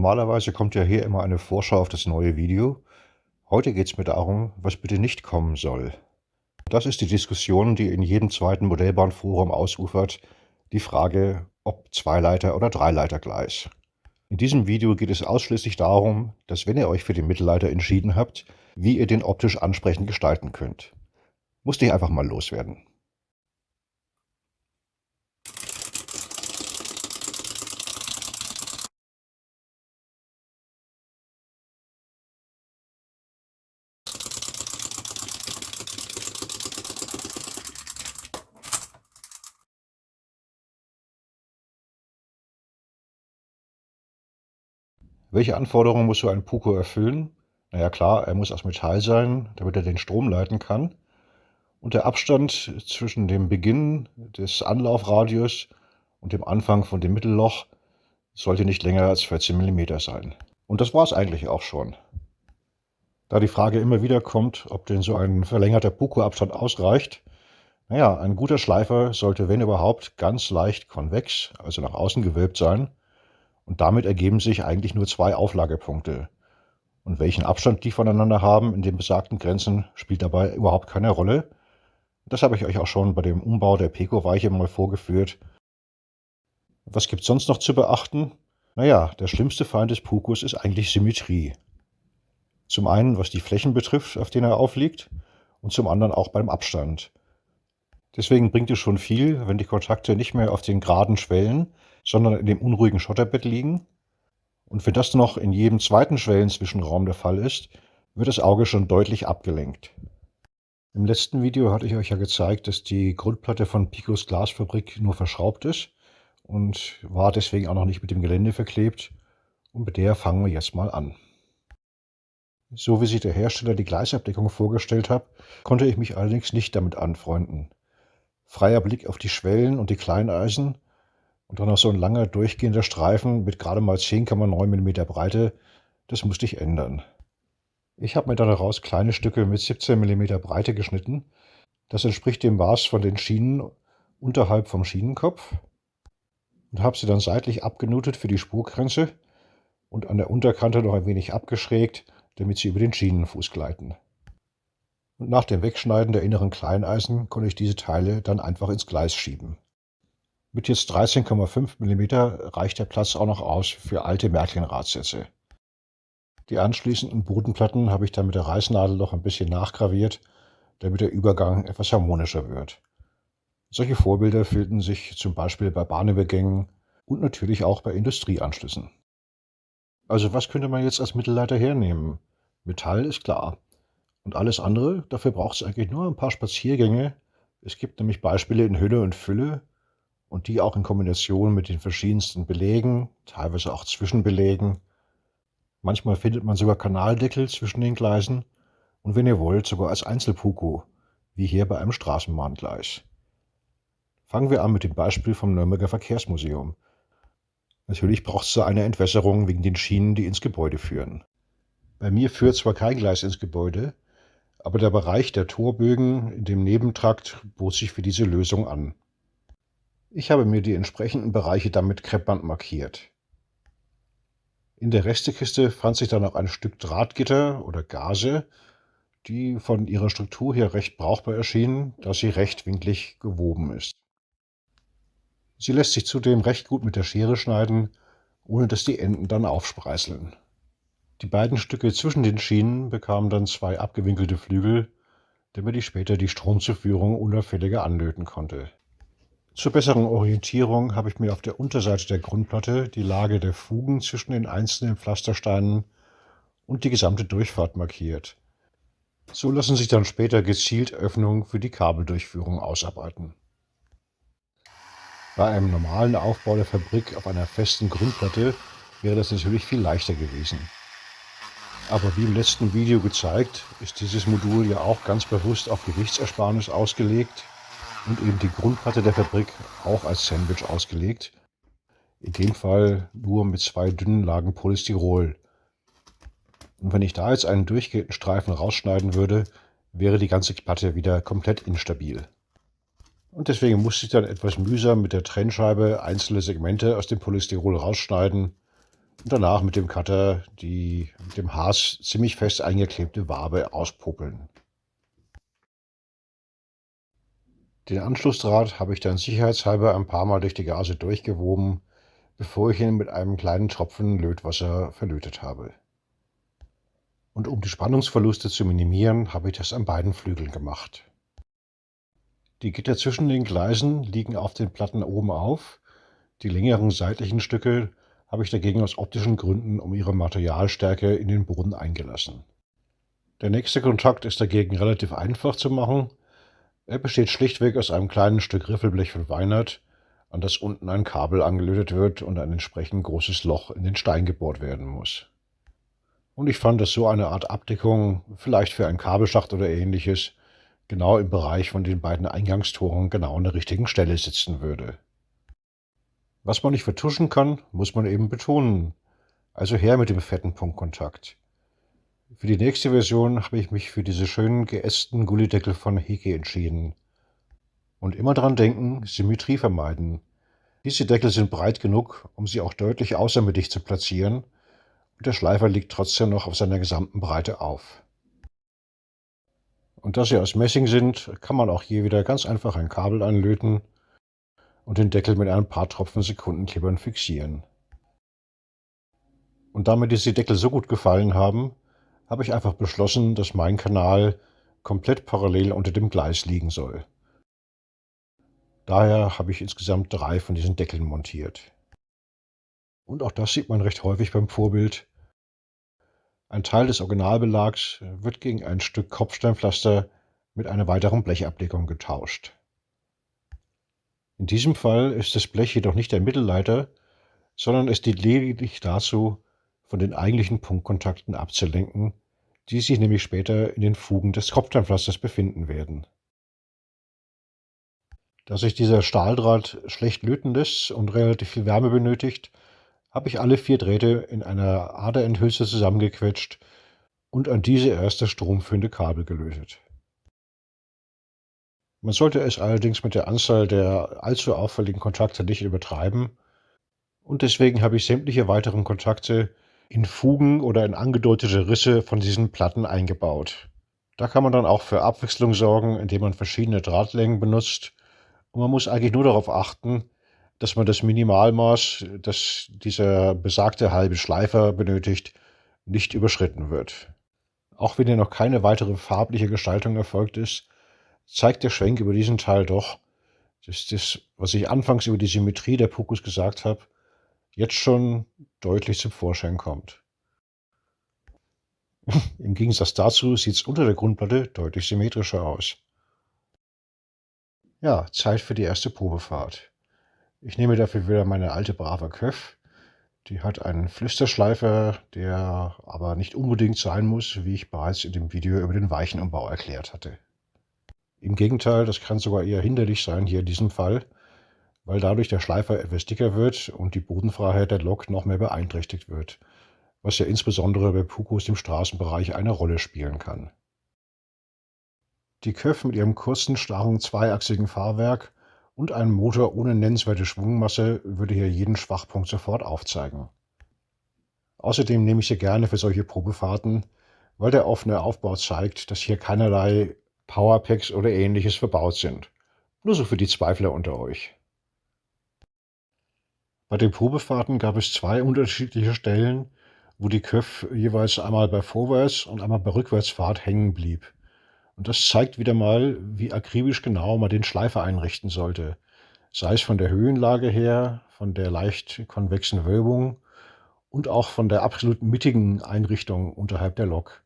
Normalerweise kommt ja hier immer eine Vorschau auf das neue Video. Heute geht es mir darum, was bitte nicht kommen soll. Das ist die Diskussion, die in jedem zweiten Modellbahnforum ausufert, die Frage, ob Zweileiter- oder Dreileitergleis. In diesem Video geht es ausschließlich darum, dass, wenn ihr euch für den Mittelleiter entschieden habt, wie ihr den optisch ansprechend gestalten könnt. Musste ich einfach mal loswerden. Welche Anforderungen muss so ein Puco erfüllen? Na ja klar, er muss aus Metall sein, damit er den Strom leiten kann. Und der Abstand zwischen dem Beginn des Anlaufradius und dem Anfang von dem Mittelloch sollte nicht länger als 14 mm sein. Und das war es eigentlich auch schon. Da die Frage immer wieder kommt, ob denn so ein verlängerter Puco-Abstand ausreicht, naja, ein guter Schleifer sollte, wenn überhaupt, ganz leicht konvex, also nach außen gewölbt sein. Und damit ergeben sich eigentlich nur zwei Auflagepunkte. Und welchen Abstand die voneinander haben in den besagten Grenzen, spielt dabei überhaupt keine Rolle. Das habe ich euch auch schon bei dem Umbau der Peco-Weiche mal vorgeführt. Was gibt es sonst noch zu beachten? Naja, der schlimmste Feind des Pucos ist eigentlich Symmetrie. Zum einen, was die Flächen betrifft, auf denen er aufliegt, und zum anderen auch beim Abstand. Deswegen bringt es schon viel, wenn die Kontakte nicht mehr auf den geraden Schwellen, sondern in dem unruhigen Schotterbett liegen. Und wenn das noch in jedem zweiten Schwellenzwischenraum der Fall ist, wird das Auge schon deutlich abgelenkt. Im letzten Video hatte ich euch ja gezeigt, dass die Grundplatte von Picos Glasfabrik nur verschraubt ist und war deswegen auch noch nicht mit dem Gelände verklebt. Und mit der fangen wir jetzt mal an. So wie sich der Hersteller die Gleisabdeckung vorgestellt hat, konnte ich mich allerdings nicht damit anfreunden. Freier Blick auf die Schwellen und die Kleineisen und dann noch so ein langer durchgehender Streifen mit gerade mal 10,9 mm Breite, das musste ich ändern. Ich habe mir dann daraus kleine Stücke mit 17 mm Breite geschnitten. Das entspricht dem Maß von den Schienen unterhalb vom Schienenkopf und habe sie dann seitlich abgenutet für die Spurgrenze und an der Unterkante noch ein wenig abgeschrägt, damit sie über den Schienenfuß gleiten. Und nach dem Wegschneiden der inneren Kleineisen konnte ich diese Teile dann einfach ins Gleis schieben. Mit jetzt 13,5 mm reicht der Platz auch noch aus für alte Märklin-Radsätze. Die anschließenden Bodenplatten habe ich dann mit der Reißnadel noch ein bisschen nachgraviert, damit der Übergang etwas harmonischer wird. Solche Vorbilder finden sich zum Beispiel bei Bahnübergängen und natürlich auch bei Industrieanschlüssen. Also was könnte man jetzt als Mittelleiter hernehmen? Metall ist klar. Und alles andere, dafür braucht es eigentlich nur ein paar Spaziergänge. Es gibt nämlich Beispiele in Hülle und Fülle und die auch in Kombination mit den verschiedensten Belägen, teilweise auch Zwischenbelägen. Manchmal findet man sogar Kanaldeckel zwischen den Gleisen und wenn ihr wollt, sogar als Einzelpuco, wie hier bei einem Straßenbahngleis. Fangen wir an mit dem Beispiel vom Nürnberger Verkehrsmuseum. Natürlich braucht es da eine Entwässerung wegen den Schienen, die ins Gebäude führen. Bei mir führt zwar kein Gleis ins Gebäude, aber der Bereich der Torbögen in dem Nebentrakt bot sich für diese Lösung an. Ich habe mir die entsprechenden Bereiche dann mit Kreppband markiert. In der Restekiste fand sich dann auch ein Stück Drahtgitter oder Gaze, die von ihrer Struktur her recht brauchbar erschien, da sie rechtwinklig gewoben ist. Sie lässt sich zudem recht gut mit der Schere schneiden, ohne dass die Enden dann aufspreißeln. Die beiden Stücke zwischen den Schienen bekamen dann zwei abgewinkelte Flügel, damit ich später die Stromzuführung unauffälliger anlöten konnte. Zur besseren Orientierung habe ich mir auf der Unterseite der Grundplatte die Lage der Fugen zwischen den einzelnen Pflastersteinen und die gesamte Durchfahrt markiert. So lassen sich dann später gezielt Öffnungen für die Kabeldurchführung ausarbeiten. Bei einem normalen Aufbau der Fabrik auf einer festen Grundplatte wäre das natürlich viel leichter gewesen. Aber wie im letzten Video gezeigt, ist dieses Modul ja auch ganz bewusst auf Gewichtsersparnis ausgelegt und eben die Grundplatte der Fabrik auch als Sandwich ausgelegt. In dem Fall nur mit zwei dünnen Lagen Polystyrol. Und wenn ich da jetzt einen durchgehenden Streifen rausschneiden würde, wäre die ganze Platte wieder komplett instabil. Und deswegen musste ich dann etwas mühsam mit der Trennscheibe einzelne Segmente aus dem Polystyrol rausschneiden und danach mit dem Cutter die mit dem Harz ziemlich fest eingeklebte Wabe auspopeln. Den Anschlussdraht habe ich dann sicherheitshalber ein paar Mal durch die Gase durchgewoben, bevor ich ihn mit einem kleinen Tropfen Lötwasser verlötet habe. Und um die Spannungsverluste zu minimieren, habe ich das an beiden Flügeln gemacht. Die Gitter zwischen den Gleisen liegen auf den Platten oben auf, die längeren seitlichen Stücke habe ich dagegen aus optischen Gründen um ihre Materialstärke in den Boden eingelassen. Der nächste Kontakt ist dagegen relativ einfach zu machen. Er besteht schlichtweg aus einem kleinen Stück Riffelblech von Weinert, an das unten ein Kabel angelötet wird und ein entsprechend großes Loch in den Stein gebohrt werden muss. Und ich fand, dass so eine Art Abdeckung, vielleicht für einen Kabelschacht oder ähnliches, genau im Bereich von den beiden Eingangstoren genau an der richtigen Stelle sitzen würde. Was man nicht vertuschen kann, muss man eben betonen. Also her mit dem fetten Punktkontakt. Für die nächste Version habe ich mich für diese schönen geästen Gullydeckel von Heke entschieden. Und immer dran denken, Symmetrie vermeiden. Diese Deckel sind breit genug, um sie auch deutlich außermittig zu platzieren, und der Schleifer liegt trotzdem noch auf seiner gesamten Breite auf. Und da sie aus Messing sind, kann man auch hier wieder ganz einfach ein Kabel anlöten und den Deckel mit ein paar Tropfen Sekundenklebern fixieren. Und da mir diese Deckel so gut gefallen haben, habe ich einfach beschlossen, dass mein Kanal komplett parallel unter dem Gleis liegen soll. Daher habe ich insgesamt 3 von diesen Deckeln montiert. Und auch das sieht man recht häufig beim Vorbild. Ein Teil des Originalbelags wird gegen ein Stück Kopfsteinpflaster mit einer weiteren Blechabdeckung getauscht. In diesem Fall ist das Blech jedoch nicht der Mittelleiter, sondern es dient lediglich dazu, von den eigentlichen Punktkontakten abzulenken, die sich nämlich später in den Fugen des Kopfsteinpflasters befinden werden. Da sich dieser Stahldraht schlecht löten lässt und relativ viel Wärme benötigt, habe ich alle 4 Drähte in einer Aderendhülse zusammengequetscht und an diese erst das stromführende Kabel gelötet. Man sollte es allerdings mit der Anzahl der allzu auffälligen Kontakte nicht übertreiben, und deswegen habe ich sämtliche weiteren Kontakte in Fugen oder in angedeutete Risse von diesen Platten eingebaut. Da kann man dann auch für Abwechslung sorgen, indem man verschiedene Drahtlängen benutzt, und man muss eigentlich nur darauf achten, dass man das Minimalmaß, das dieser besagte halbe Schleifer benötigt, nicht überschritten wird. Auch wenn hier noch keine weitere farbliche Gestaltung erfolgt ist, zeigt der Schwenk über diesen Teil doch, dass das, was ich anfangs über die Symmetrie der Pukus gesagt habe, jetzt schon deutlich zum Vorschein kommt. Im Gegensatz dazu sieht es unter der Grundplatte deutlich symmetrischer aus. Ja, Zeit für die erste Probefahrt. Ich nehme dafür wieder meine alte brave Köff. Die hat einen Flüsterschleifer, der aber nicht unbedingt sein muss, wie ich bereits in dem Video über den Weichenumbau erklärt hatte. Im Gegenteil, das kann sogar eher hinderlich sein hier in diesem Fall, weil dadurch der Schleifer etwas dicker wird und die Bodenfreiheit der Lok noch mehr beeinträchtigt wird, was ja insbesondere bei Pukus im Straßenbereich eine Rolle spielen kann. Die Köff mit ihrem kurzen, starren, zweiachsigen Fahrwerk und einem Motor ohne nennenswerte Schwungmasse würde hier jeden Schwachpunkt sofort aufzeigen. Außerdem nehme ich sie gerne für solche Probefahrten, weil der offene Aufbau zeigt, dass hier keinerlei Powerpacks oder ähnliches verbaut sind. Nur so für die Zweifler unter euch. Bei den Probefahrten gab es 2 unterschiedliche Stellen, wo die Köff jeweils einmal bei Vorwärts- und einmal bei Rückwärtsfahrt hängen blieb. Und das zeigt wieder mal, wie akribisch genau man den Schleifer einrichten sollte. Sei es von der Höhenlage her, von der leicht konvexen Wölbung und auch von der absolut mittigen Einrichtung unterhalb der Lok.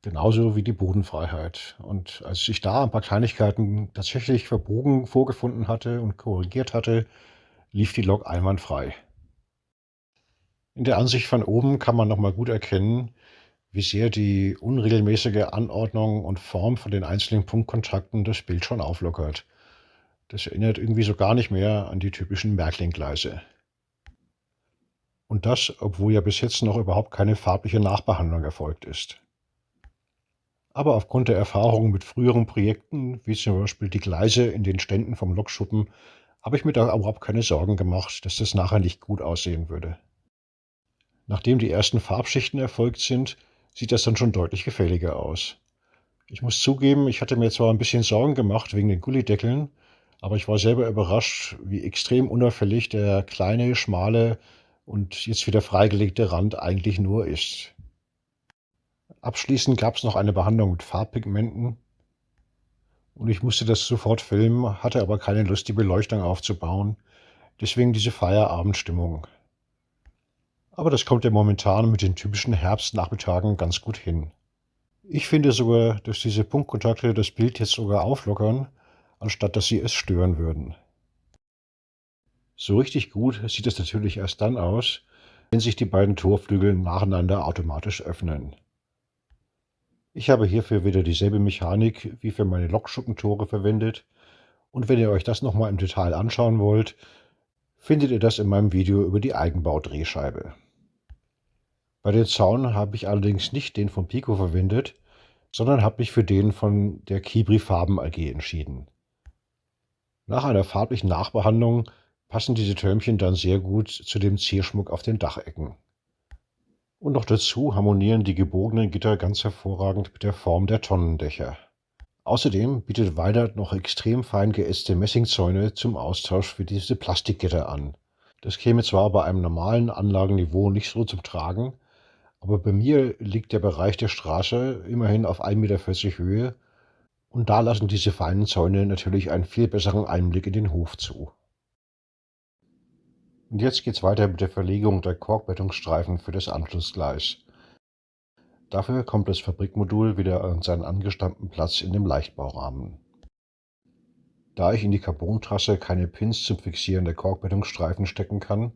Genauso wie die Bodenfreiheit. Und als ich da ein paar Kleinigkeiten tatsächlich verbogen vorgefunden hatte und korrigiert hatte, lief die Lok einwandfrei. In der Ansicht von oben kann man nochmal gut erkennen, wie sehr die unregelmäßige Anordnung und Form von den einzelnen Punktkontakten das Bild schon auflockert. Das erinnert irgendwie so gar nicht mehr an die typischen Märklin-Gleise. Und das, obwohl ja bis jetzt noch überhaupt keine farbliche Nachbehandlung erfolgt ist. Aber aufgrund der Erfahrungen mit früheren Projekten, wie zum Beispiel die Gleise in den Ständen vom Lokschuppen, habe ich mir da überhaupt keine Sorgen gemacht, dass das nachher nicht gut aussehen würde. Nachdem die ersten Farbschichten erfolgt sind, sieht das dann schon deutlich gefälliger aus. Ich muss zugeben, ich hatte mir zwar ein bisschen Sorgen gemacht wegen den Gullydeckeln, aber ich war selber überrascht, wie extrem unauffällig der kleine, schmale und jetzt wieder freigelegte Rand eigentlich nur ist. Abschließend gab es noch eine Behandlung mit Farbpigmenten und ich musste das sofort filmen, hatte aber keine Lust, die Beleuchtung aufzubauen. Deswegen diese Feierabendstimmung. Aber das kommt ja momentan mit den typischen Herbstnachmittagen ganz gut hin. Ich finde sogar, dass diese Punktkontakte das Bild jetzt sogar auflockern, anstatt dass sie es stören würden. So richtig gut sieht es natürlich erst dann aus, wenn sich die beiden Torflügel nacheinander automatisch öffnen. Ich habe hierfür wieder dieselbe Mechanik wie für meine Lokschuppentore verwendet und wenn ihr euch das nochmal im Detail anschauen wollt, findet ihr das in meinem Video über die Eigenbaudrehscheibe. Bei den Zaun habe ich allerdings nicht den von Pico verwendet, sondern habe mich für den von der Kibri Farben AG entschieden. Nach einer farblichen Nachbehandlung passen diese Türmchen dann sehr gut zu dem Zierschmuck auf den Dachecken. Und noch dazu harmonieren die gebogenen Gitter ganz hervorragend mit der Form der Tonnendächer. Außerdem bietet Weidert noch extrem fein geätzte Messingzäune zum Austausch für diese Plastikgitter an. Das käme zwar bei einem normalen Anlagenniveau nicht so zum Tragen, aber bei mir liegt der Bereich der Straße immerhin auf 1,40 m Höhe und da lassen diese feinen Zäune natürlich einen viel besseren Einblick in den Hof zu. Und jetzt geht's weiter mit der Verlegung der Korkbettungsstreifen für das Anschlussgleis. Dafür kommt das Fabrikmodul wieder an seinen angestammten Platz in dem Leichtbaurahmen. Da ich in die Carbontrasse keine Pins zum Fixieren der Korkbettungsstreifen stecken kann,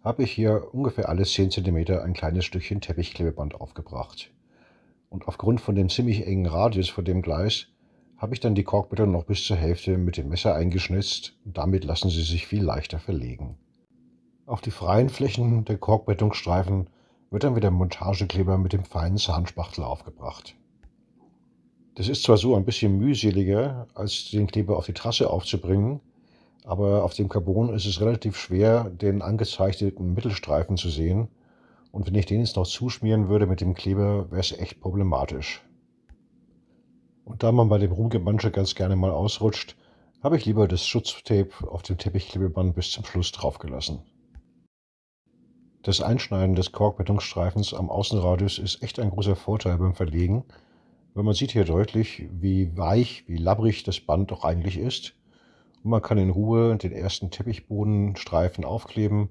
habe ich hier ungefähr alle 10 cm ein kleines Stückchen Teppichklebeband aufgebracht. Und aufgrund von dem ziemlich engen Radius vor dem Gleis habe ich dann die Korkbeton noch bis zur Hälfte mit dem Messer eingeschnitzt und damit lassen sie sich viel leichter verlegen. Auf die freien Flächen der Korkbettungsstreifen wird dann wieder Montagekleber mit dem feinen Zahnspachtel aufgebracht. Das ist zwar so ein bisschen mühseliger, als den Kleber auf die Trasse aufzubringen, aber auf dem Carbon ist es relativ schwer, den angezeichneten Mittelstreifen zu sehen. Und wenn ich den jetzt noch zuschmieren würde mit dem Kleber, wäre es echt problematisch. Und da man bei dem Rumgemansche ganz gerne mal ausrutscht, habe ich lieber das Schutztape auf dem Teppichklebeband bis zum Schluss draufgelassen. Das Einschneiden des Korkbetonstreifens am Außenradius ist echt ein großer Vorteil beim Verlegen, weil man sieht hier deutlich, wie weich, wie labbrig das Band doch eigentlich ist. Und man kann in Ruhe den ersten Teppichbodenstreifen aufkleben,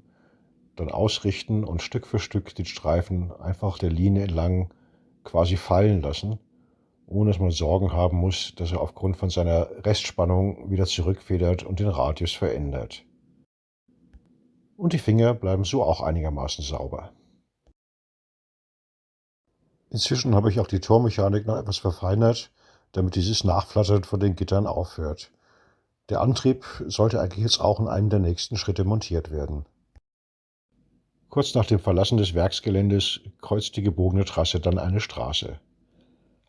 dann ausrichten und Stück für Stück den Streifen einfach der Linie entlang quasi fallen lassen, ohne dass man Sorgen haben muss, dass er aufgrund von seiner Restspannung wieder zurückfedert und den Radius verändert. Und die Finger bleiben so auch einigermaßen sauber. Inzwischen habe ich auch die Tormechanik noch etwas verfeinert, damit dieses Nachflattern von den Gittern aufhört. Der Antrieb sollte eigentlich jetzt auch in einem der nächsten Schritte montiert werden. Kurz nach dem Verlassen des Werksgeländes kreuzt die gebogene Trasse dann eine Straße.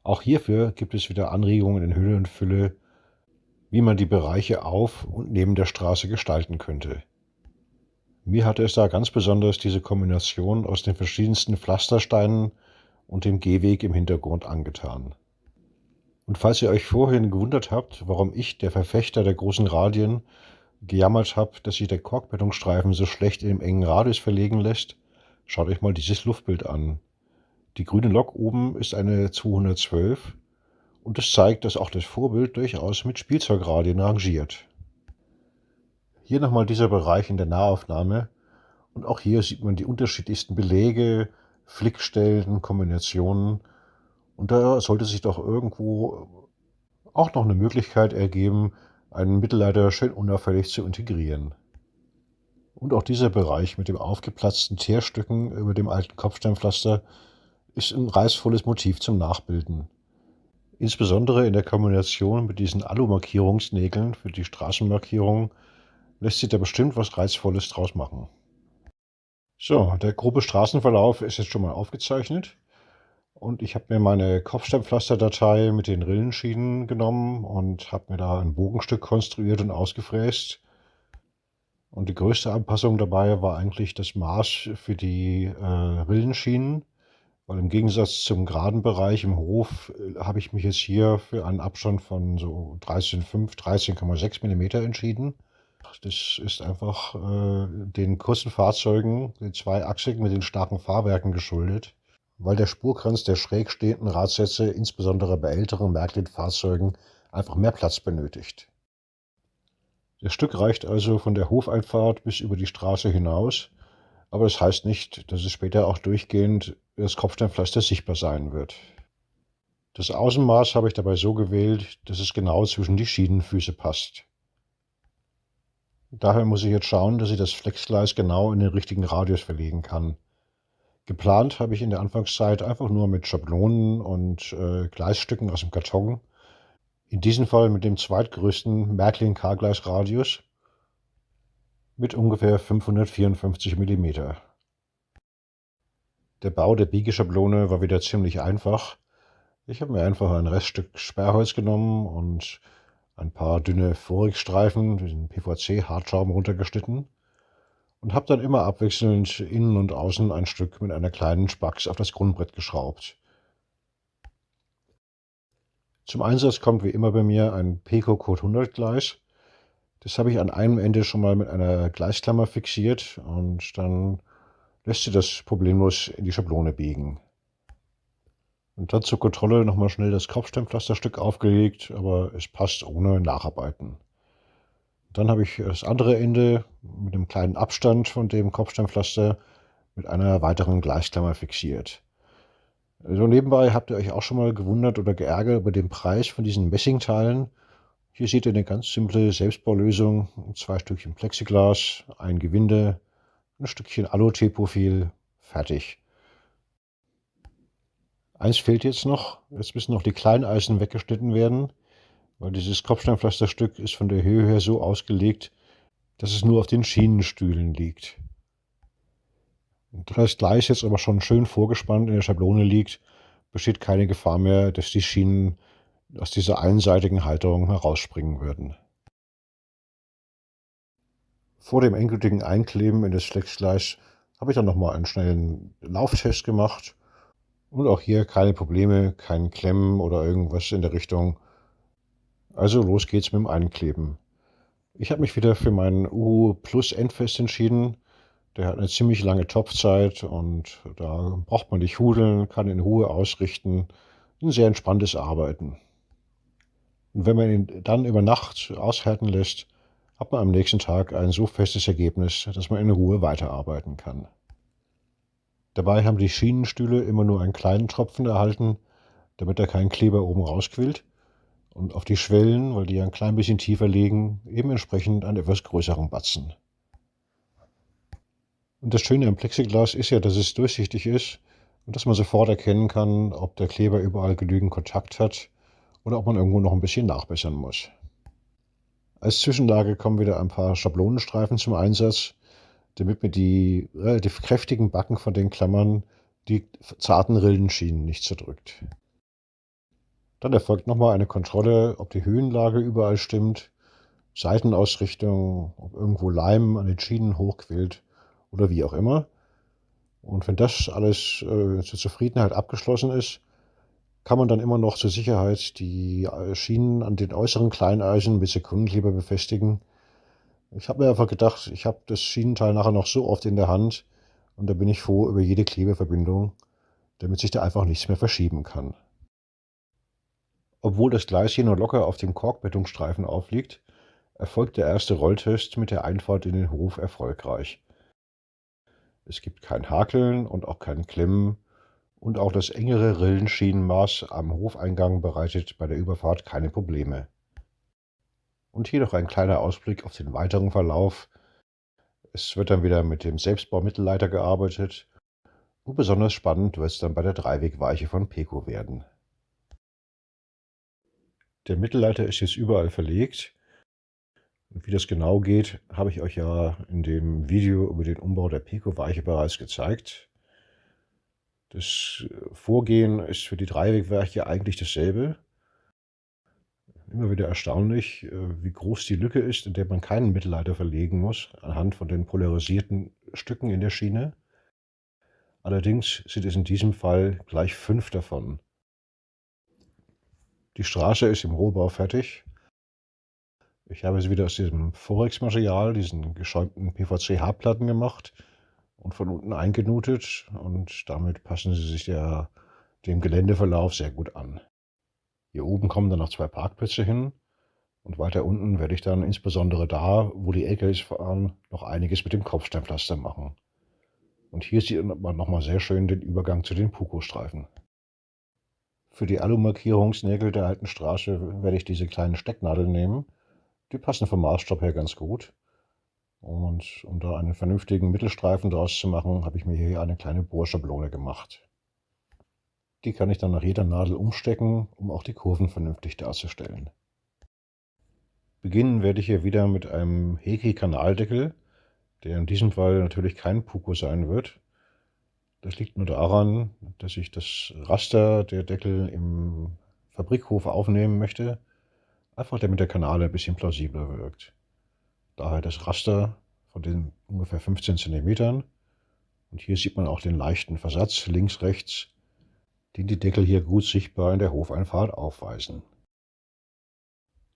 Auch hierfür gibt es wieder Anregungen in Hülle und Fülle, wie man die Bereiche auf und neben der Straße gestalten könnte. Mir hatte es da ganz besonders diese Kombination aus den verschiedensten Pflastersteinen und dem Gehweg im Hintergrund angetan. Und falls ihr euch vorhin gewundert habt, warum ich, der Verfechter der großen Radien, gejammert habe, dass sich der Korkbetonstreifen so schlecht in dem engen Radius verlegen lässt, schaut euch mal dieses Luftbild an. Die grüne Lok oben ist eine 212 und es zeigt, dass auch das Vorbild durchaus mit Spielzeugradien rangiert. Hier nochmal dieser Bereich in der Nahaufnahme und auch hier sieht man die unterschiedlichsten Belege, Flickstellen, Kombinationen und da sollte sich doch irgendwo auch noch eine Möglichkeit ergeben, einen Mittelleiter schön unauffällig zu integrieren. Und auch dieser Bereich mit dem aufgeplatzten Teerstücken über dem alten Kopfsteinpflaster ist ein reizvolles Motiv zum Nachbilden. Insbesondere in der Kombination mit diesen Alu-Markierungsnägeln für die Straßenmarkierung lässt sich da bestimmt was Reizvolles draus machen. So, der grobe Straßenverlauf ist jetzt schon mal aufgezeichnet und ich habe mir meine Kopfsteinpflasterdatei mit den Rillenschienen genommen und habe mir da ein Bogenstück konstruiert und ausgefräst. Und die größte Anpassung dabei war eigentlich das Maß für die Rillenschienen, weil im Gegensatz zum geraden Bereich im Hof habe ich mich jetzt hier für einen Abstand von so 13,5, 13,6 Millimeter entschieden. Das ist einfach den kurzen Fahrzeugen, den zweiachsigen mit den starken Fahrwerken geschuldet, weil der Spurkranz der schräg stehenden Radsätze insbesondere bei älteren Märklin-Fahrzeugen einfach mehr Platz benötigt. Das Stück reicht also von der Hofeinfahrt bis über die Straße hinaus, aber das heißt nicht, dass es später auch durchgehend das Kopfsteinpflaster sichtbar sein wird. Das Außenmaß habe ich dabei so gewählt, dass es genau zwischen die Schienenfüße passt. Daher muss ich jetzt schauen, dass ich das Flexgleis genau in den richtigen Radius verlegen kann. Geplant habe ich in der Anfangszeit einfach nur mit Schablonen und Gleisstücken aus dem Karton. In diesem Fall mit dem zweitgrößten Märklin-K-Gleisradius mit ungefähr 554 Millimeter. Der Bau der Biegeschablone war wieder ziemlich einfach. Ich habe mir einfach ein Reststück Sperrholz genommen und ein paar dünne Vorigstreifen, diesen PVC-Hartschaum runtergeschnitten und habe dann immer abwechselnd innen und außen ein Stück mit einer kleinen Spax auf das Grundbrett geschraubt. Zum Einsatz kommt wie immer bei mir ein Peco Code 100 Gleis. Das habe ich an einem Ende schon mal mit einer Gleisklammer fixiert und dann lässt sich das problemlos in die Schablone biegen. Und dann zur Kontrolle nochmal schnell das Kopfsteinpflasterstück aufgelegt, aber es passt ohne Nacharbeiten. Dann habe ich das andere Ende mit einem kleinen Abstand von dem Kopfsteinpflaster mit einer weiteren Gleisklammer fixiert. So nebenbei habt ihr euch auch schon mal gewundert oder geärgert über den Preis von diesen Messingteilen. Hier seht ihr eine ganz simple Selbstbaulösung. 2 Stückchen Plexiglas, ein Gewinde, ein Stückchen Alu-T-Profil, fertig. Eins fehlt jetzt noch. Jetzt müssen noch die Kleineisen weggeschnitten werden, weil dieses Kopfsteinpflasterstück ist von der Höhe her so ausgelegt, dass es nur auf den Schienenstühlen liegt. Und da das Gleis jetzt aber schon schön vorgespannt in der Schablone liegt, besteht keine Gefahr mehr, dass die Schienen aus dieser einseitigen Halterung herausspringen würden. Vor dem endgültigen Einkleben in das Flexgleis habe ich dann nochmal einen schnellen Lauftest gemacht und auch hier keine Probleme, kein Klemmen oder irgendwas in der Richtung. Also los geht's mit dem Einkleben. Ich habe mich wieder für meinen Uhu Plus Endfest entschieden. Der hat eine ziemlich lange Topfzeit und da braucht man nicht hudeln, kann in Ruhe ausrichten. Ein sehr entspanntes Arbeiten. Und wenn man ihn dann über Nacht aushärten lässt, hat man am nächsten Tag ein so festes Ergebnis, dass man in Ruhe weiterarbeiten kann. Dabei haben die Schienenstühle immer nur einen kleinen Tropfen erhalten, damit da kein Kleber oben rausquillt. Und auf die Schwellen, weil die ein klein bisschen tiefer liegen, eben entsprechend einen etwas größeren Batzen. Und das Schöne am Plexiglas ist ja, dass es durchsichtig ist und dass man sofort erkennen kann, ob der Kleber überall genügend Kontakt hat oder ob man irgendwo noch ein bisschen nachbessern muss. Als Zwischenlage kommen wieder ein paar Schablonenstreifen zum Einsatz, damit mir die relativ kräftigen Backen von den Klammern die zarten Rillenschienen nicht zerdrückt. Dann erfolgt nochmal eine Kontrolle, ob die Höhenlage überall stimmt, Seitenausrichtung, ob irgendwo Leim an den Schienen hochquillt oder wie auch immer. Und wenn das alles zur Zufriedenheit abgeschlossen ist, kann man dann immer noch zur Sicherheit die Schienen an den äußeren Kleineisen mit Sekundenkleber befestigen. Ich habe mir einfach gedacht, ich habe das Schienenteil nachher noch so oft in der Hand und da bin ich froh über jede Klebeverbindung, damit sich da einfach nichts mehr verschieben kann. Obwohl das Gleis hier nur locker auf dem Korkbettungsstreifen aufliegt, erfolgt der erste Rolltest mit der Einfahrt in den Hof erfolgreich. Es gibt kein Hakeln und auch kein Klemmen und auch das engere Rillenschienenmaß am Hofeingang bereitet bei der Überfahrt keine Probleme. Und hier noch ein kleiner Ausblick auf den weiteren Verlauf. Es wird dann wieder mit dem Selbstbaumittelleiter gearbeitet und besonders spannend wird es dann bei der Dreiwegweiche von Peco werden. Der Mittelleiter ist jetzt überall verlegt. Und wie das genau geht, habe ich euch ja in dem Video über den Umbau der Peco-Weiche bereits gezeigt. Das Vorgehen ist für die Dreiwegweiche eigentlich dasselbe. immer wieder erstaunlich, wie groß die Lücke ist, in der man keinen Mittelleiter verlegen muss, anhand von den polarisierten Stücken in der Schiene. Allerdings sind es in diesem Fall gleich 5 davon. Die Straße ist im Rohbau fertig. Ich habe sie wieder aus diesem Forex-Material, diesen geschäumten PVC-H-Platten gemacht und von unten eingenutet, und damit passen sie sich dem Geländeverlauf sehr gut an. Hier oben kommen dann noch 2 Parkplätze hin, und weiter unten werde ich dann insbesondere da, wo die LKWs fahren, noch einiges mit dem Kopfsteinpflaster machen. Und hier sieht man nochmal sehr schön den Übergang zu den Puko-Streifen. Für die Alu-Markierungsnägel der alten Straße werde ich diese kleinen Stecknadeln nehmen. Die passen vom Maßstab her ganz gut. Und um da einen vernünftigen Mittelstreifen draus zu machen, habe ich mir hier eine kleine Bohrschablone gemacht. Die kann ich dann nach jeder Nadel umstecken, um auch die Kurven vernünftig darzustellen. Beginnen werde ich hier wieder mit einem Heki-Kanaldeckel, der in diesem Fall natürlich kein Puko sein wird. Das liegt nur daran, dass ich das Raster der Deckel im Fabrikhof aufnehmen möchte, einfach damit der Kanal ein bisschen plausibler wirkt. Daher das Raster von den ungefähr 15 cm. Und hier sieht man auch den leichten Versatz links, rechts, den die Deckel hier gut sichtbar in der Hofeinfahrt aufweisen.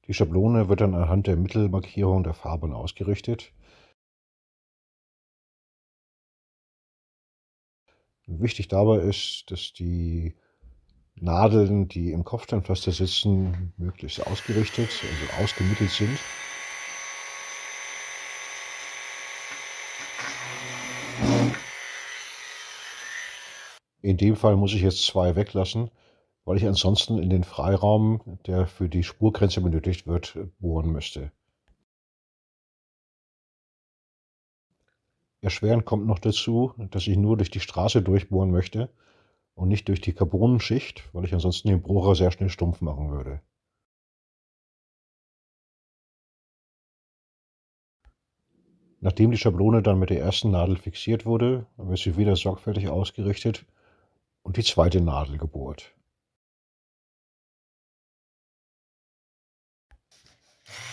Die Schablone wird dann anhand der Mittelmarkierung der Farben ausgerichtet. Wichtig dabei ist, dass die Nadeln, die im Kopfsteinpflaster sitzen, möglichst ausgerichtet, also ausgemittelt sind. In dem Fall muss ich jetzt 2 weglassen, weil ich ansonsten in den Freiraum, der für die Spurgrenze benötigt wird, bohren müsste. Erschwerend kommt noch dazu, dass ich nur durch die Straße durchbohren möchte und nicht durch die Carbonschicht, weil ich ansonsten den Bohrer sehr schnell stumpf machen würde. Nachdem die Schablone dann mit der ersten Nadel fixiert wurde, wird sie wieder sorgfältig ausgerichtet und die zweite Nadel gebohrt.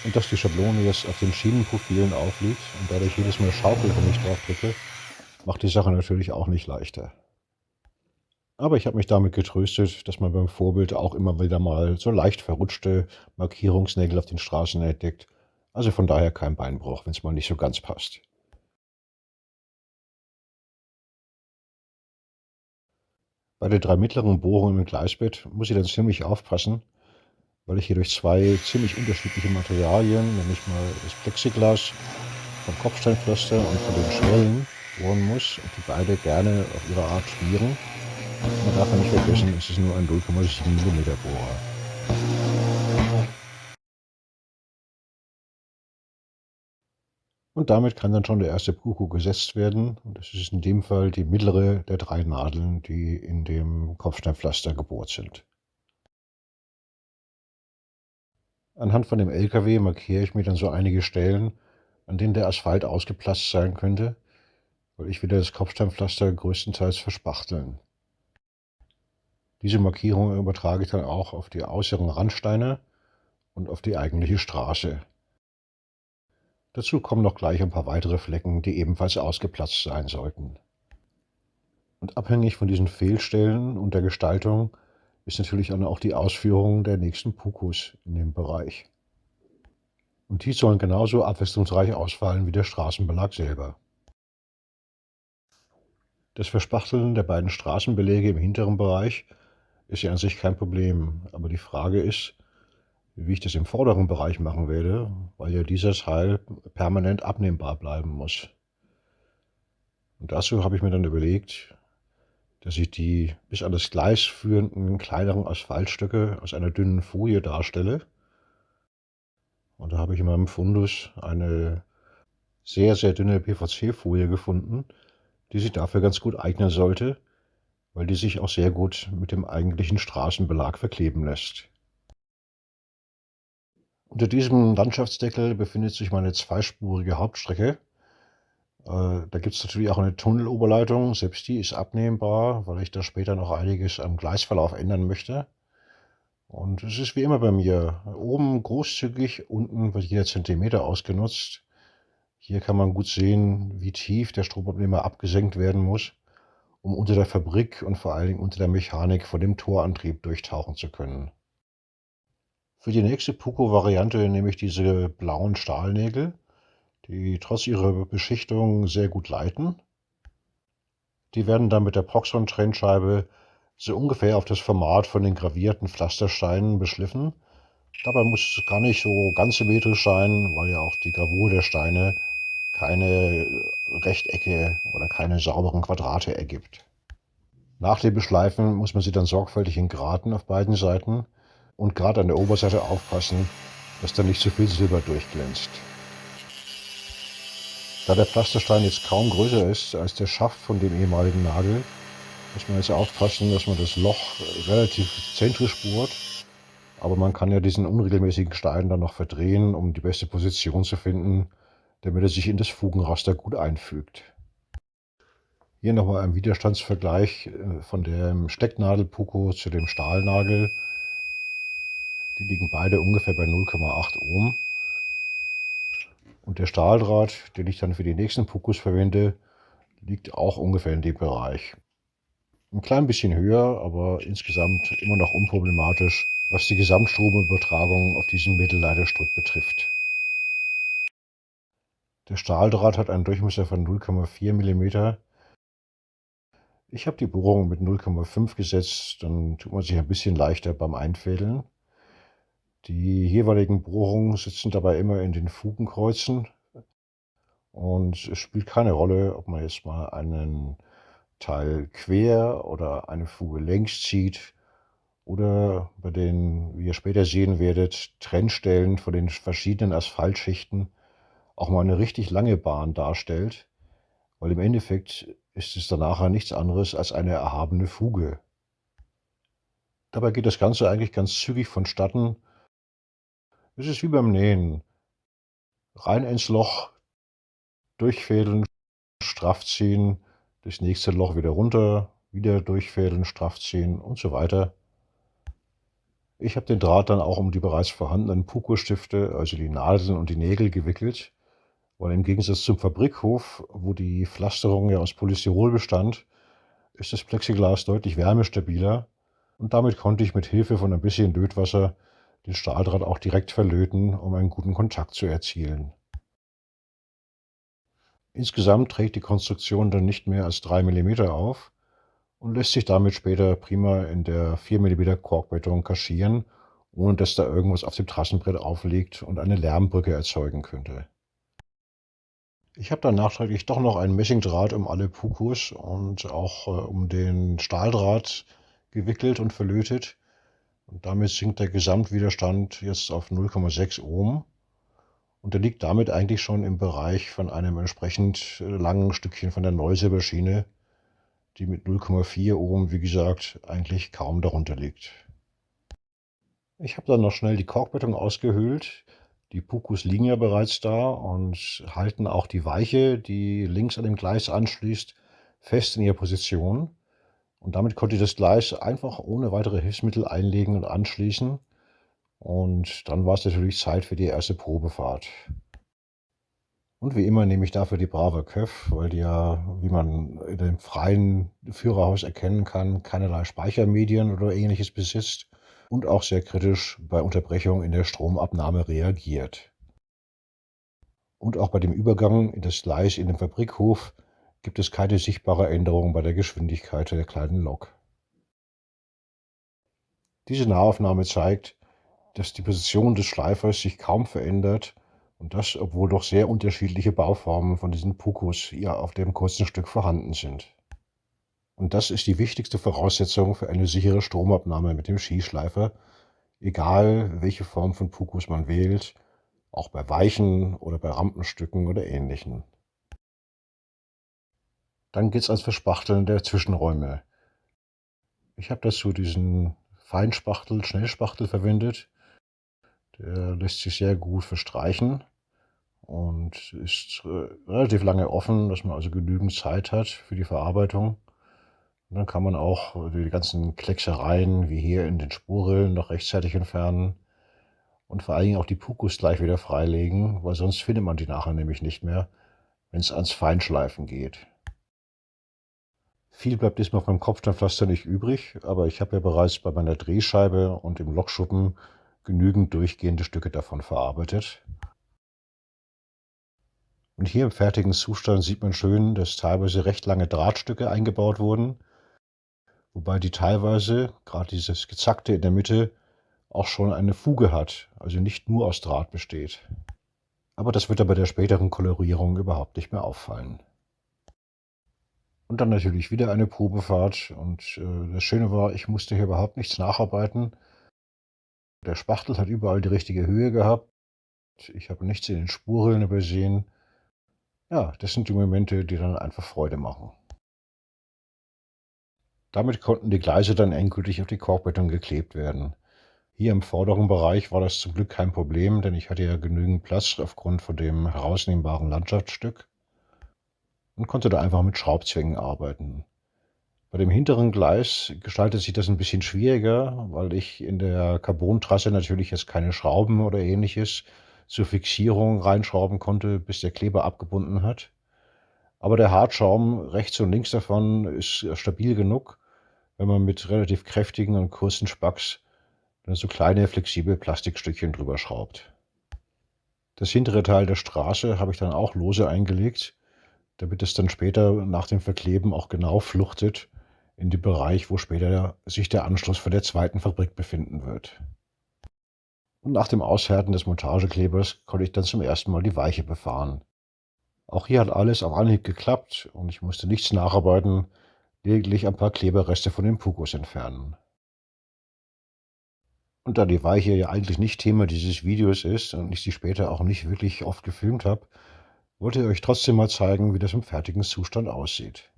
Und dass die Schablone jetzt auf den Schienenprofilen aufliegt und dadurch jedes Mal schaukelt, wenn ich drauf drücke, macht die Sache natürlich auch nicht leichter. Aber ich habe mich damit getröstet, dass man beim Vorbild auch immer wieder mal so leicht verrutschte Markierungsnägel auf den Straßen entdeckt. Also von daher kein Beinbruch, wenn es mal nicht so ganz passt. Bei den 3 mittleren Bohrungen im Gleisbett muss ich dann ziemlich aufpassen, weil ich hier durch 2 ziemlich unterschiedliche Materialien, nämlich mal das Plexiglas vom Kopfsteinpflaster und von den Schwellen, bohren muss und die beide gerne auf ihre Art schmieren. Man darf ja nicht vergessen, es ist nur ein 0,7 mm Bohrer. Und damit kann dann schon der erste Puko gesetzt werden. Und das ist in dem Fall die mittlere der 3 Nadeln, die in dem Kopfsteinpflaster gebohrt sind. Anhand von dem LKW markiere ich mir dann so einige Stellen, an denen der Asphalt ausgeplatzt sein könnte, weil ich wieder das Kopfsteinpflaster größtenteils verspachteln. Diese Markierung übertrage ich dann auch auf die äußeren Randsteine und auf die eigentliche Straße. Dazu kommen noch gleich ein paar weitere Flecken, die ebenfalls ausgeplatzt sein sollten. Und abhängig von diesen Fehlstellen und der Gestaltung ist natürlich dann auch die Ausführung der nächsten Pukos in dem Bereich. Und die sollen genauso abwechslungsreich ausfallen wie der Straßenbelag selber. Das Verspachteln der beiden Straßenbeläge im hinteren Bereich ist ja an sich kein Problem, aber die Frage ist, wie ich das im vorderen Bereich machen werde, weil ja dieser Teil permanent abnehmbar bleiben muss. Und dazu habe ich mir dann überlegt, dass ich die bis an das Gleis führenden kleineren Asphaltstücke aus einer dünnen Folie darstelle. Und da habe ich in meinem Fundus eine sehr, sehr dünne PVC-Folie gefunden, die sich dafür ganz gut eignen sollte, weil die sich auch sehr gut mit dem eigentlichen Straßenbelag verkleben lässt. Unter diesem Landschaftsdeckel befindet sich meine zweispurige Hauptstrecke. Da gibt es natürlich auch eine Tunneloberleitung, selbst die ist abnehmbar, weil ich da später noch einiges am Gleisverlauf ändern möchte. Und es ist wie immer bei mir. Oben großzügig, unten wird jeder Zentimeter ausgenutzt. Hier kann man gut sehen, wie tief der Stromabnehmer abgesenkt werden muss, um unter der Fabrik und vor allen Dingen unter der Mechanik von dem Torantrieb durchtauchen zu können. Für die nächste Puko-Variante nehme ich diese blauen Stahlnägel, die trotz ihrer Beschichtung sehr gut leiten. Die werden dann mit der Proxon-Trennscheibe so ungefähr auf das Format von den gravierten Pflastersteinen beschliffen. Dabei muss es gar nicht so ganz symmetrisch sein, weil ja auch die Gravur der Steine keine Rechtecke oder keine sauberen Quadrate ergibt. Nach dem Beschleifen muss man sie dann sorgfältig engraten auf beiden Seiten und gerade an der Oberseite aufpassen, dass da nicht zu viel Silber durchglänzt. Da der Pflasterstein jetzt kaum größer ist als der Schaft von dem ehemaligen Nagel, muss man jetzt aufpassen, dass man das Loch relativ zentrisch bohrt. Aber man kann ja diesen unregelmäßigen Stein dann noch verdrehen, um die beste Position zu finden, damit er sich in das Fugenraster gut einfügt. Hier nochmal ein Widerstandsvergleich von dem Stecknadel-Puko zu dem Stahlnagel. Die liegen beide ungefähr bei 0,8 Ohm. Und der Stahldraht, den ich dann für die nächsten Pukos verwende, liegt auch ungefähr in dem Bereich. Ein klein bisschen höher, aber insgesamt immer noch unproblematisch, was die Gesamtstromübertragung auf diesen Mittelleiterstück betrifft. Der Stahldraht hat einen Durchmesser von 0,4 mm. Ich habe die Bohrung mit 0,5 gesetzt, dann tut man sich ein bisschen leichter beim Einfädeln. Die jeweiligen Bohrungen sitzen dabei immer in den Fugenkreuzen und es spielt keine Rolle, ob man jetzt mal einen Teil quer oder eine Fuge längs zieht oder bei den, wie ihr später sehen werdet, Trennstellen von den verschiedenen Asphaltschichten auch mal eine richtig lange Bahn darstellt, weil im Endeffekt ist es dann nachher nichts anderes als eine erhabene Fuge. Dabei geht das Ganze eigentlich ganz zügig vonstatten. Es ist wie beim Nähen. Rein ins Loch, durchfädeln, straff ziehen, das nächste Loch wieder runter, wieder durchfädeln, straff ziehen und so weiter. Ich habe den Draht dann auch um die bereits vorhandenen Puko-Stifte, also die Nadeln und die Nägel, gewickelt, weil im Gegensatz zum Fabrikhof, wo die Pflasterung ja aus Polystyrol bestand, ist das Plexiglas deutlich wärmestabiler und damit konnte ich mit Hilfe von ein bisschen Lötwasser den Stahldraht auch direkt verlöten, um einen guten Kontakt zu erzielen. Insgesamt trägt die Konstruktion dann nicht mehr als 3 mm auf und lässt sich damit später prima in der 4 mm Korkbeton kaschieren, ohne dass da irgendwas auf dem Trassenbrett aufliegt und eine Lärmbrücke erzeugen könnte. Ich habe dann nachträglich doch noch einen Messingdraht um alle Pukos und auch um den Stahldraht gewickelt und verlötet. Und damit sinkt der Gesamtwiderstand jetzt auf 0,6 Ohm. Und der liegt damit eigentlich schon im Bereich von einem entsprechend langen Stückchen von der Neusilberschiene, die mit 0,4 Ohm, wie gesagt, eigentlich kaum darunter liegt. Ich habe dann noch schnell die Korkbeton ausgehöhlt. Die Pukus liegen ja bereits da und halten auch die Weiche, die links an dem Gleis anschließt, fest in ihrer Position. Und damit konnte ich das Gleis einfach ohne weitere Hilfsmittel einlegen und anschließen. Und dann war es natürlich Zeit für die erste Probefahrt. Und wie immer nehme ich dafür die Brave Köf, weil die ja, wie man in dem freien Führerhaus erkennen kann, keinerlei Speichermedien oder Ähnliches besitzt und auch sehr kritisch bei Unterbrechung in der Stromabnahme reagiert. Und auch bei dem Übergang in das Gleis in dem Fabrikhof gibt es keine sichtbare Änderung bei der Geschwindigkeit der kleinen Lok. Diese Nahaufnahme zeigt, dass die Position des Schleifers sich kaum verändert und das, obwohl doch sehr unterschiedliche Bauformen von diesen Pukos hier auf dem kurzen Stück vorhanden sind. Und das ist die wichtigste Voraussetzung für eine sichere Stromabnahme mit dem Schießschleifer, egal welche Form von Pukos man wählt, auch bei Weichen oder bei Rampenstücken oder Ähnlichem. Dann geht es ans Verspachteln der Zwischenräume. Ich habe dazu diesen Feinspachtel, Schnellspachtel verwendet. Der lässt sich sehr gut verstreichen und ist relativ lange offen, dass man also genügend Zeit hat für die Verarbeitung. Und dann kann man auch die ganzen Klecksereien wie hier in den Spurrillen noch rechtzeitig entfernen und vor allen Dingen auch die Pukus gleich wieder freilegen, weil sonst findet man die nachher nämlich nicht mehr, wenn es ans Feinschleifen geht. Viel bleibt diesmal vom Kopfsteinpflaster nicht übrig, aber ich habe ja bereits bei meiner Drehscheibe und im Lokschuppen genügend durchgehende Stücke davon verarbeitet. Und hier im fertigen Zustand sieht man schön, dass teilweise recht lange Drahtstücke eingebaut wurden, wobei die teilweise, gerade dieses Gezackte in der Mitte, auch schon eine Fuge hat, also nicht nur aus Draht besteht. Aber das wird bei der späteren Kolorierung überhaupt nicht mehr auffallen. Und dann natürlich wieder eine Probefahrt und das Schöne war, ich musste hier überhaupt nichts nacharbeiten. Der Spachtel hat überall die richtige Höhe gehabt. Ich habe nichts in den Spurrillen übersehen. Ja, das sind die Momente, die dann einfach Freude machen. Damit konnten die Gleise dann endgültig auf die Korkbeton geklebt werden. Hier im vorderen Bereich war das zum Glück kein Problem, denn ich hatte ja genügend Platz aufgrund von dem herausnehmbaren Landschaftsstück und konnte da einfach mit Schraubzwingen arbeiten. Bei dem hinteren Gleis gestaltet sich das ein bisschen schwieriger, weil ich in der Carbontrasse natürlich jetzt keine Schrauben oder Ähnliches zur Fixierung reinschrauben konnte, bis der Kleber abgebunden hat. Aber der Hartschaum rechts und links davon ist stabil genug, wenn man mit relativ kräftigen und kurzen Spacks dann so kleine flexible Plastikstückchen drüber schraubt. Das hintere Teil der Straße habe ich dann auch lose eingelegt, damit es dann später nach dem Verkleben auch genau fluchtet in den Bereich, wo später sich der Anschluss von der zweiten Fabrik befinden wird. Und nach dem Aushärten des Montageklebers konnte ich dann zum ersten Mal die Weiche befahren. Auch hier hat alles auf Anhieb geklappt und ich musste nichts nacharbeiten, lediglich ein paar Kleberreste von den Pukos entfernen. Und da die Weiche ja eigentlich nicht Thema dieses Videos ist und ich sie später auch nicht wirklich oft gefilmt habe, wollte ich euch trotzdem mal zeigen, wie das im fertigen Zustand aussieht.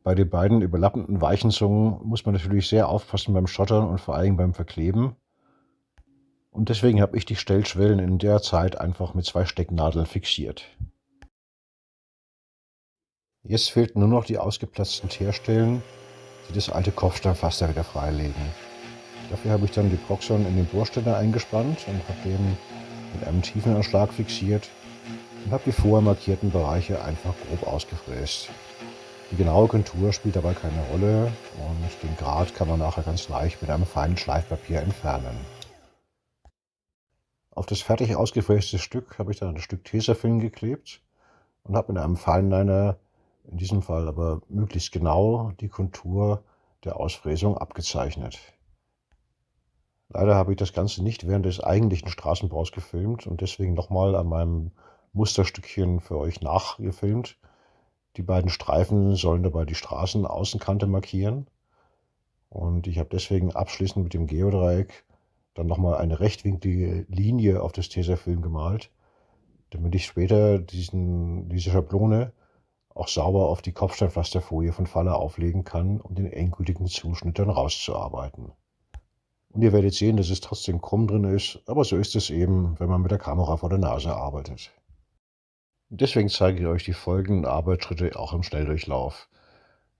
Bei den beiden überlappenden Weichenzungen muss man natürlich sehr aufpassen beim Schottern und vor allem beim Verkleben. Und deswegen habe ich die Stellschwellen in der Zeit einfach mit 2 Stecknadeln fixiert. Jetzt fehlten nur noch die ausgeplatzten Teerstellen, die das alte Kopfsteinpflaster wieder freilegen. Dafür habe ich dann die Proxon in den Bohrständer eingespannt und habe den mit einem Tiefenanschlag fixiert und habe die vorher markierten Bereiche einfach grob ausgefräst. Die genaue Kontur spielt dabei keine Rolle und den Grat kann man nachher ganz leicht mit einem feinen Schleifpapier entfernen. Auf das fertig ausgefräste Stück habe ich dann ein Stück Tesafilm geklebt und habe mit einem Feinliner, in diesem Fall aber möglichst genau, die Kontur der Ausfräsung abgezeichnet. Leider habe ich das Ganze nicht während des eigentlichen Straßenbaus gefilmt und deswegen nochmal an meinem Musterstückchen für euch nachgefilmt. Die beiden Streifen sollen dabei die Straßenaußenkante markieren und ich habe deswegen abschließend mit dem Geodreieck dann nochmal eine rechtwinklige Linie auf das Tesafilm gemalt, damit ich später diese Schablone auch sauber auf die Kopfsteinpflasterfolie von Falle auflegen kann, um den endgültigen Zuschnitt dann rauszuarbeiten. Und ihr werdet sehen, dass es trotzdem krumm drin ist, aber so ist es eben, wenn man mit der Kamera vor der Nase arbeitet. Deswegen zeige ich euch die folgenden Arbeitsschritte auch im Schnelldurchlauf.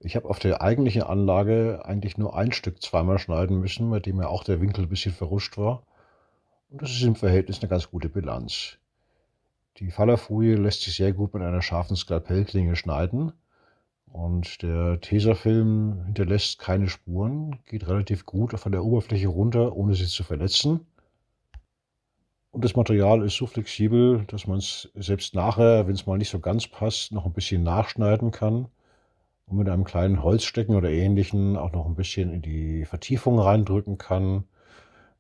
Ich habe auf der eigentlichen Anlage eigentlich nur ein Stück zweimal schneiden müssen, bei dem ja auch der Winkel ein bisschen verrutscht war. Und das ist im Verhältnis eine ganz gute Bilanz. Die Fallerfolie lässt sich sehr gut mit einer scharfen Skalpellklinge schneiden. Und der Tesafilm hinterlässt keine Spuren, geht relativ gut von der Oberfläche runter, ohne sie zu verletzen. Und das Material ist so flexibel, dass man es selbst nachher, wenn es mal nicht so ganz passt, noch ein bisschen nachschneiden kann und mit einem kleinen Holzstecken oder Ähnlichem auch noch ein bisschen in die Vertiefung reindrücken kann.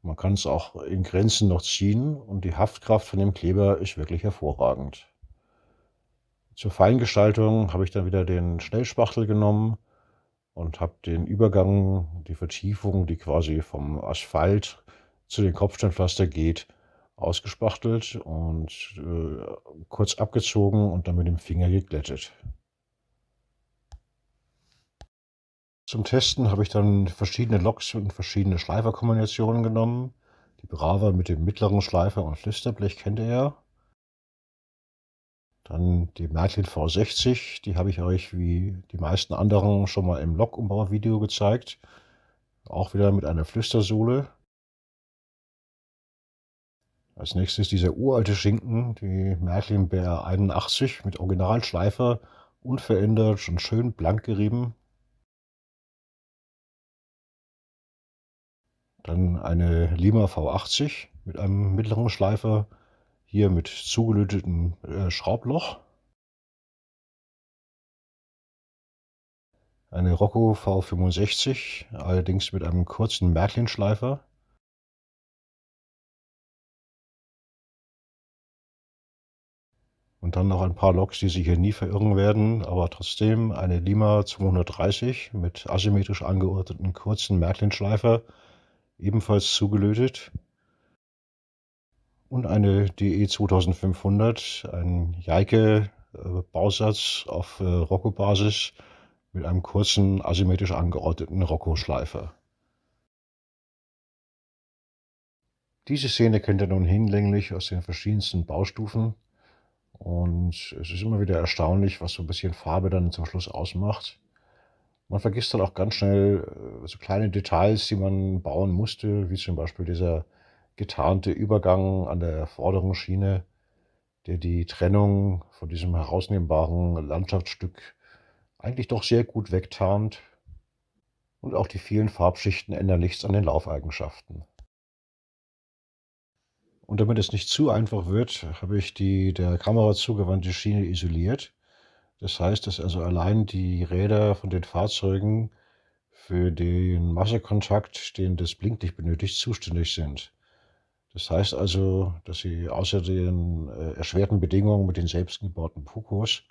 Man kann es auch in Grenzen noch ziehen und die Haftkraft von dem Kleber ist wirklich hervorragend. Zur Feingestaltung habe ich dann wieder den Schnellspachtel genommen und habe den Übergang, die Vertiefung, die quasi vom Asphalt zu den Kopfsteinpflaster geht, ausgespachtelt und kurz abgezogen und dann mit dem Finger geglättet. Zum Testen habe ich dann verschiedene Loks und verschiedene Schleiferkombinationen genommen. Die Brava mit dem mittleren Schleifer und Flüsterblech kennt ihr ja. Dann die Märklin V60, die habe ich euch wie die meisten anderen schon mal im Lokumbau-Video gezeigt. Auch wieder mit einer Flüstersohle. Als nächstes dieser uralte Schinken, die Märklin BR 81 mit Originalschleifer, unverändert und schön blank gerieben. Dann eine Lima V80 mit einem mittleren Schleifer, hier mit zugelötetem Schraubloch. Eine Rocco V65, allerdings mit einem kurzen Märklin-Schleifer. Und dann noch ein paar Loks, die sich hier nie verirren werden, aber trotzdem eine Lima 230 mit asymmetrisch angeordneten kurzen Märklin-Schleifer, ebenfalls zugelötet. Und eine DE 2500, ein Jeike-Bausatz auf Rocco-Basis mit einem kurzen asymmetrisch angeordneten Rocco-Schleifer. Diese Szene kennt ihr nun hinlänglich aus den verschiedensten Baustufen. Und es ist immer wieder erstaunlich, was so ein bisschen Farbe dann zum Schluss ausmacht. Man vergisst dann auch ganz schnell so kleine Details, die man bauen musste, wie zum Beispiel dieser getarnte Übergang an der vorderen Schiene, der die Trennung von diesem herausnehmbaren Landschaftsstück eigentlich doch sehr gut wegtarnt. Und auch die vielen Farbschichten ändern nichts an den Laufeigenschaften. Und damit es nicht zu einfach wird, habe ich die der Kamera zugewandte Schiene isoliert. Das heißt, dass also allein die Räder von den Fahrzeugen für den Massekontakt, den das Blinklicht benötigt, zuständig sind. Das heißt also, dass sie außer den erschwerten Bedingungen mit den selbstgebauten Pukos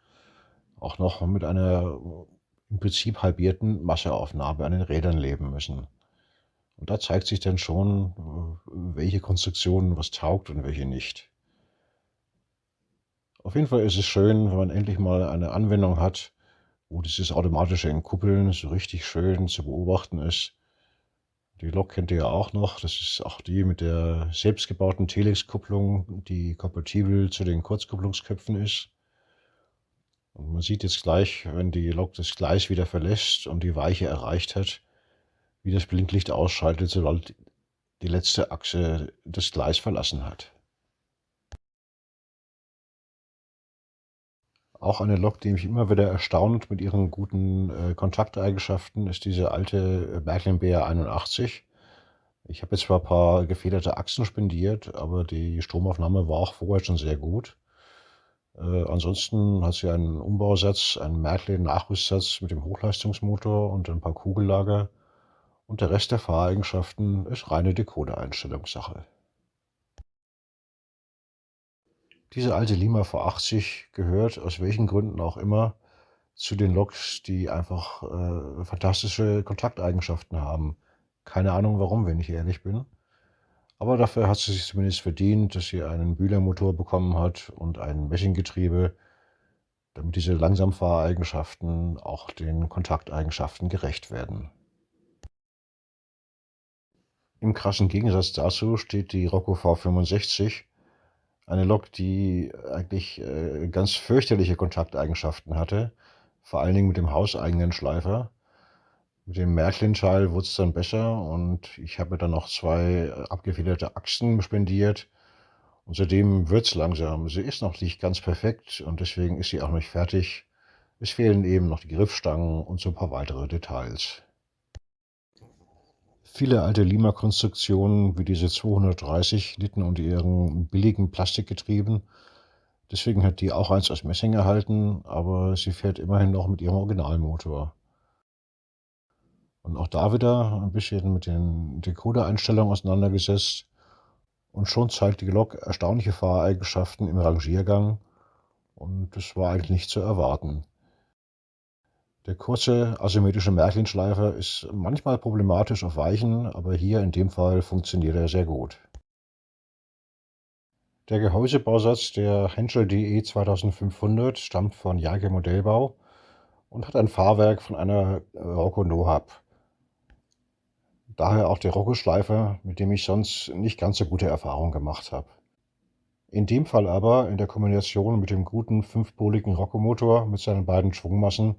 auch noch mit einer im Prinzip halbierten Masseaufnahme an den Rädern leben müssen. Und da zeigt sich dann schon, welche Konstruktion was taugt und welche nicht. Auf jeden Fall ist es schön, wenn man endlich mal eine Anwendung hat, wo dieses automatische Entkuppeln so richtig schön zu beobachten ist. Die Lok kennt ihr ja auch noch. Das ist auch die mit der selbstgebauten Telex-Kupplung, die kompatibel zu den Kurzkupplungsköpfen ist. Und man sieht jetzt gleich, wenn die Lok das Gleis wieder verlässt und die Weiche erreicht hat, wie das Blinklicht ausschaltet, sobald die letzte Achse das Gleis verlassen hat. Auch eine Lok, die mich immer wieder erstaunt mit ihren guten Kontakteigenschaften, ist diese alte Märklin BR 81. Ich habe jetzt zwar ein paar gefederte Achsen spendiert, aber die Stromaufnahme war auch vorher schon sehr gut. Ansonsten hat sie einen Umbausatz, einen Märklin-Nachrüstsatz mit dem Hochleistungsmotor und ein paar Kugellager. Und der Rest der Fahreigenschaften ist reine Decoder-Einstellungssache. Diese alte Lima V80 gehört, aus welchen Gründen auch immer, zu den Loks, die einfach fantastische Kontakteigenschaften haben. Keine Ahnung warum, wenn ich ehrlich bin. Aber dafür hat sie sich zumindest verdient, dass sie einen Bühlermotor bekommen hat und ein Messinggetriebe, damit diese Langsamfahreigenschaften auch den Kontakteigenschaften gerecht werden. Im krassen Gegensatz dazu steht die Rocco V65, eine Lok, die eigentlich ganz fürchterliche Kontakteigenschaften hatte, vor allen Dingen mit dem hauseigenen Schleifer. Mit dem Märklin-Teil wurde es dann besser und ich habe dann noch zwei abgefederte Achsen spendiert. Und seitdem wird es langsam. Sie ist noch nicht ganz perfekt und deswegen ist sie auch nicht fertig. Es fehlen eben noch die Griffstangen und so ein paar weitere Details. Viele alte Lima-Konstruktionen wie diese 230 litten unter ihren billigen Plastikgetrieben. Deswegen hat die auch eins aus Messing erhalten, aber sie fährt immerhin noch mit ihrem Originalmotor. Und auch da wieder ein bisschen mit den Decoder-Einstellungen auseinandergesetzt. Und schon zeigt die Lok erstaunliche Fahreigenschaften im Rangiergang. Und das war eigentlich nicht zu erwarten. Der kurze asymmetrische Märklin-Schleifer ist manchmal problematisch auf Weichen, aber hier in dem Fall funktioniert er sehr gut. Der Gehäusebausatz der Henschel DE 2500 stammt von Jeike Modellbau und hat ein Fahrwerk von einer Rocco Nohab. Daher auch der Rocco-Schleifer, mit dem ich sonst nicht ganz so gute Erfahrungen gemacht habe. In dem Fall aber in der Kombination mit dem guten fünfpoligen Rocco-Motor mit seinen beiden Schwungmassen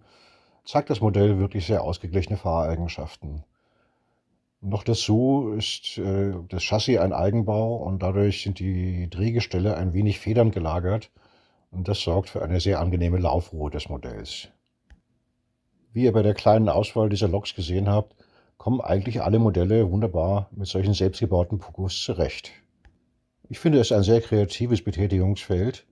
zeigt das Modell wirklich sehr ausgeglichene Fahreigenschaften. Noch dazu ist das Chassis ein Eigenbau und dadurch sind die Drehgestelle ein wenig federn gelagert und das sorgt für eine sehr angenehme Laufruhe des Modells. Wie ihr bei der kleinen Auswahl dieser Loks gesehen habt, kommen eigentlich alle Modelle wunderbar mit solchen selbstgebauten Pukos zurecht. Ich finde es ein sehr kreatives Betätigungsfeld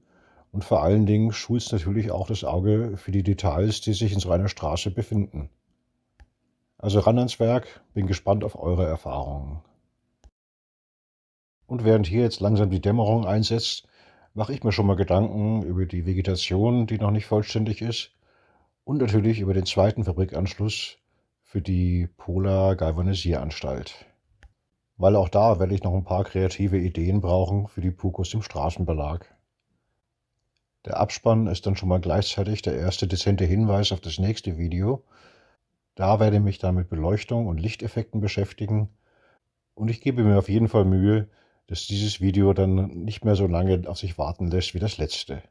und vor allen Dingen schult es natürlich auch das Auge für die Details, die sich in so einer Straße befinden. Also ran ans Werk, bin gespannt auf eure Erfahrungen. Und während hier jetzt langsam die Dämmerung einsetzt, mache ich mir schon mal Gedanken über die Vegetation, die noch nicht vollständig ist, und natürlich über den zweiten Fabrikanschluss für die Polar Galvanisieranstalt. Weil auch da werde ich noch ein paar kreative Ideen brauchen für die Pukos im Straßenbelag. Der Abspann ist dann schon mal gleichzeitig der erste dezente Hinweis auf das nächste Video. Da werde ich mich dann mit Beleuchtung und Lichteffekten beschäftigen und ich gebe mir auf jeden Fall Mühe, dass dieses Video dann nicht mehr so lange auf sich warten lässt wie das letzte.